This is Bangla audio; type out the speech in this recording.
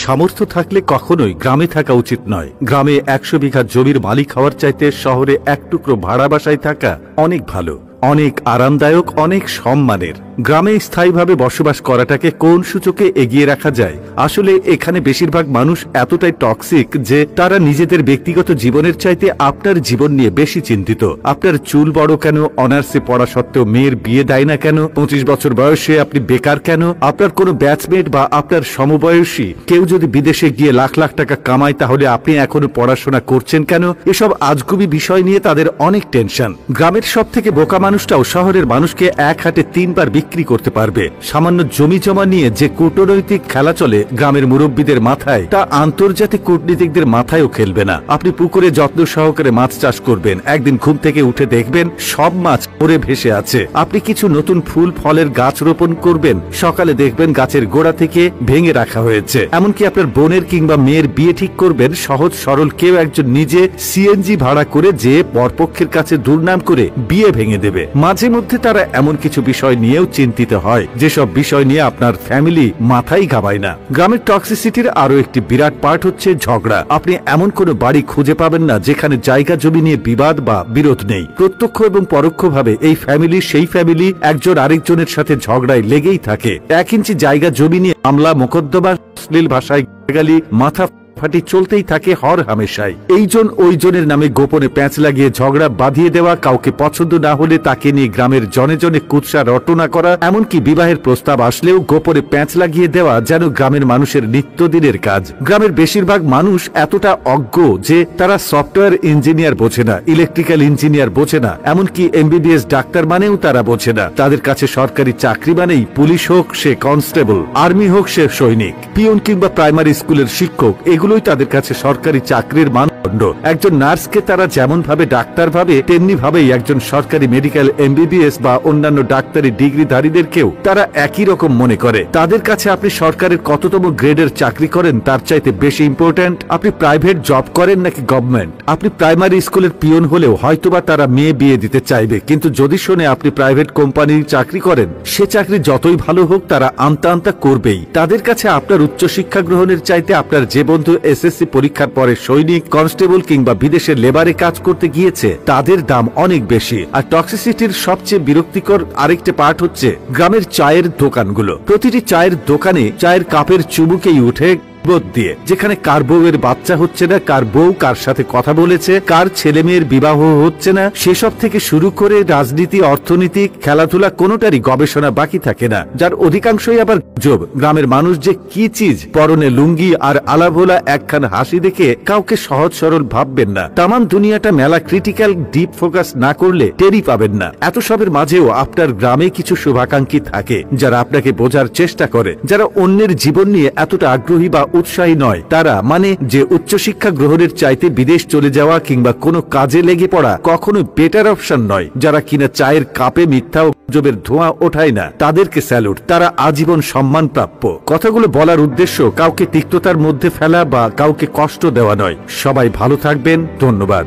সামর্থ্য থাকলে কখনোই গ্রামে থাকা উচিত নয়। গ্রামে 100 বিঘা জমির মালিক হওয়ার চাইতে শহরে এক টুকরো ভাড়া বাসায় থাকা অনেক ভালো, অনেক আরামদায়ক, অনেক সম্মানের। গ্রামে স্থায়ীভাবে বসবাস করাটাকে কোন সূচকে এগিয়ে রাখা যায়? আসলে এখানে বেশিরভাগ মানুষ এতটাই টক্সিক যে তারা নিজেদের ব্যক্তিগত জীবনের চাইতে আপনার জীবন নিয়ে বেশি চিন্তিত। আপনার চুল বড় কেন, অনার্সে পড়া সত্ত্বেও মেয়ের বিয়ে দেয় না কেন, 25 বছর বয়সে আপনি বেকার কেন, আপনার কোনো ব্যাচমেট বা আপনার সমবয়সী কেউ যদি বিদেশে গিয়ে লাখ লাখ টাকা কামায় তাহলে আপনি এখনো পড়াশোনা করছেন কেন, এসব আজগুবি বিষয় নিয়ে তাদের অনেক টেনশন। গ্রামের সব থেকে বোকা মানুষটাও শহরের মানুষকে এক হাতে 3 বার বিক্রি করতে পারবে। সামান্য জমি জমা নিয়ে যে কূটনৈতিক খেলা চলে গ্রামের মুরব্বীদের মাথায়, তা আন্তর্জাতিক কূটনীতিকদের মাথায়ও খেলবে না। আপনি পুকুরে যত্ন সহকারে মাছ চাষ করবেন, একদিন ঘুম থেকে উঠে দেখবেন সব মাছ পড়ে ভেসে আছে। আপনি কিছু নতুন ফুল ফলের গাছ রোপণ করবেন, সকালে দেখবেন গাছের গোড়া থেকে ভেঙে রাখা হয়েছে। এমনকি আপনার বোনের কিংবা মেয়ের বিয়ে ঠিক করবেন, সহজ সরল কেউ একজন নিজে সিএনজি ভাড়া করে যে বরপক্ষের কাছে দুর্নাম করে বিয়ে ভেঙে দেবে। মাঝে মধ্যে তারা এমন কিছু বিষয় নিয়েও চিন্তিত হয় যেসব বিষয় নিয়ে আপনার ফ্যামিলি মাথায় ঘামায় না। গ্রামের টক্সিসিটির আরো একটি বিরাট পার্ট হচ্ছে ঝগড়া। আপনি এমন কোনো বাড়ি খুঁজে পাবেন না যেখানে জায়গা জমি নিয়ে বিবাদ বা বিরোধ নেই। প্রত্যক্ষ এবং পরোক্ষভাবে এই ফ্যামিলি সেই ফ্যামিলি একজন আরেকজনের সাথে ঝগড়ায় লেগেই থাকে। 1 ইঞ্চি জায়গা জমি নিয়ে মামলা মোকদ্দমা, অশ্লীল ভাষায় গালি, মাথা ফাটি চলতেই থাকে হর হামেশাই। এইজন ওইজনের নামে গোপনে প্যাঁচ লাগিয়ে ঝগড়া বাঁধিয়ে দেওয়া, কাউকে পছন্দ না হলে তাকে নিয়ে গ্রামের জনে জনে কুৎসা রটনা করা, এমনকি বিবাহের প্রস্তাব আসলেও গোপনে প্যাঁচ লাগিয়ে দেওয়া যেন গ্রামের মানুষের নিত্যদিনের কাজ। গ্রামের বেশিরভাগ মানুষ এতটা অজ্ঞ যে তারা সফটওয়্যার ইঞ্জিনিয়ার বোঝে না, ইলেকট্রিক্যাল ইঞ্জিনিয়ার বোঝে না, এমনকি এমবিবিএস ডাক্তার মানেও তারা বোঝে না। তাদের কাছে সরকারি চাকরি মানেই পুলিশ হোক সে কনস্টেবল, আর্মি হোক সে সৈনিক, পিয়ন কিংবা প্রাইমারি স্কুলের শিক্ষক, এগুলোই তাদের কাছে সরকারি চাকরির মানদণ্ড। একজন নার্সকে তারা যেমন ভাবে ডাক্তার ভাবে, তেমনি ভাবেই একজন সরকারি মেডিকেল এমবিবিএস বা অন্যান্য ডাক্তারি ডিগ্রিধারীদেরকেও তারা একই রকম মনে করে। তাদের কাছে আপনি সরকারের কততম গ্রেডের চাকরি করেন তার চাইতে বেশি ইম্পর্ট্যান্ট আপনি প্রাইভেট জব করেন নাকি গভর্নমেন্ট। আপনি প্রাইমারি স্কুলের পিয়ন হলেও হয়তোবা তারা মেয়ে বিয়ে দিতে চাইবে, কিন্তু যদি শোনে আপনি প্রাইভেট কোম্পানির চাকরি করেন, সে চাকরি যতই ভালো হোক তারা আমতা আমতা করবেই। তাদের কাছে আপনার উচ্চশিক্ষা গ্রহণের চাইতে আপনার যে বন্ধু এসএসসি পরীক্ষার পরে সৈনিক, কনস্টেবল কিংবা বিদেশের লেবারে কাজ করতে গিয়েছে তাদের দাম অনেক বেশি। আর টক্সিসিটির সবচেয়ে বিরক্তিকর আরেকটা পার্ট হচ্ছে গ্রামের চায়ের দোকানগুলো। প্রতিটি চায়ের দোকানে চায়ের কাপের চুমুকেই উঠে দিয়ে, যেখানে কার বউয়ের বাচ্চা হচ্ছে না, কার বউ কার সাথে কথা বলেছে, কার ছেলে মেয়ের বিবাহ হচ্ছে না, সেসব থেকে শুরু করে রাজনীতি, অর্থনীতি, খেলাধুলা কোনোটারই গবেষণা বাকি থাকে না, যার অধিকাংশই আবার গুজব। গ্রামের মানুষ যে কি চিজ, পরনে লুঙ্গি আর আলাভোলা একখান হাসি দেখে কাউকে সহজ সরল ভাববেন না। তামান দুনিয়াটা মেলা ক্রিটিক্যাল ডিপ ফোকাস না করলে টেরি পাবেন না। এত সবের মাঝেও আপনার গ্রামে কিছু শুভাকাঙ্ক্ষী থাকে যারা আপনাকে বোঝার চেষ্টা করে, যারা অন্যের জীবন নিয়ে এতটা আগ্রহী বা উৎসাহী নয়। তারা মানে যে উচ্চশিক্ষা গ্রহণের চাইতে বিদেশ চলে যাওয়া কিংবা কোনো কাজে লেগে পড়া কখনো বেটার অপশন নয়। যারা কিনা চায়ের কাপে মিথ্যা ও গুজবের ধোঁয়া ওঠায় না, তাদেরকে স্যালুট। তারা আজীবন সম্মান প্রাপ্য। কথাগুলো বলার উদ্দেশ্য কাউকে তিক্ততার মধ্যে ফেলা বা কাউকে কষ্ট দেওয়া নয়। সবাই ভালো থাকবেন, ধন্যবাদ।